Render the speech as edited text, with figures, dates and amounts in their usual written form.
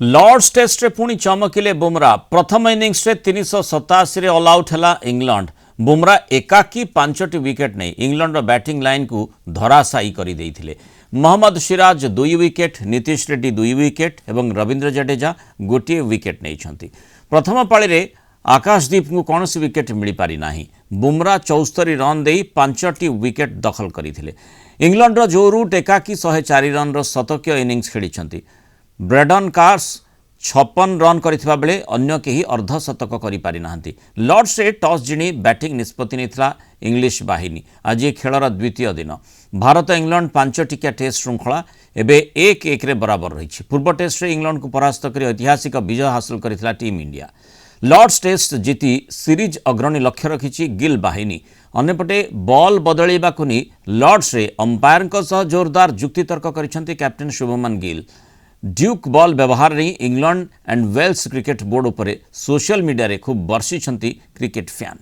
Lord's test रे पुणी चमकिले बुमरा प्रथम इनिंग्स रे 387 रे ऑल आउट हैला इंग्लैंड। बुमरा एकाकी 5टी विकेट नहीं इंग्लैंड बैटिंग लाइन को धराशायी कर देइथिले। मोहम्मद सिराज 2 विकेट, नीतीश रेड्डी 2 विकेट एवं रविंद्र जडेजा गोटे विकेट नहीं। प्रथम पाली रे आकाशदीप को कौन विकेट मिल पारि नाही। बुमरा 74 रन दे 5टी विकेट दखल करथिले। इंग्लैंड जो रूट एकाकी 104 रन शतकीय इनिंग्स खेली। ब्रेडन कार्स 56 रन करथिबा बेले अन्य केही अर्धशतक करि पारि नाहंती। लॉर्ड्स रे टॉस जिणी बैटिंग निष्पत्ति नेथिला इंग्लिश बाहिनी। आज खेलर द्वितीय दिन भारत इंग्लैंड 5 टिकिया टेस्ट श्रृंखला एबे 1-1 रे बराबर रही। पूर्व टेस्ट रे इंग्लैंड को परास्त कर ऐतिहासिक विजय हासिल करथिला टीम इंडिया। लॉर्ड्स टेस्ट जीति सीरीज अग्रणी लक्ष्य रखिछि गिल बाहिनी। अन्यपटे बॉल बदलैबाकु नि लॉर्ड्स रे अंपायर सह जोरदार जुक्तितर्क करिसेंति captain Shubman Gill. Duke ball व्यवहार नहीं England and Wales cricket board उपरे सोशल मीडिया रे खूब बर्षिछंती क्रिकेट फैन।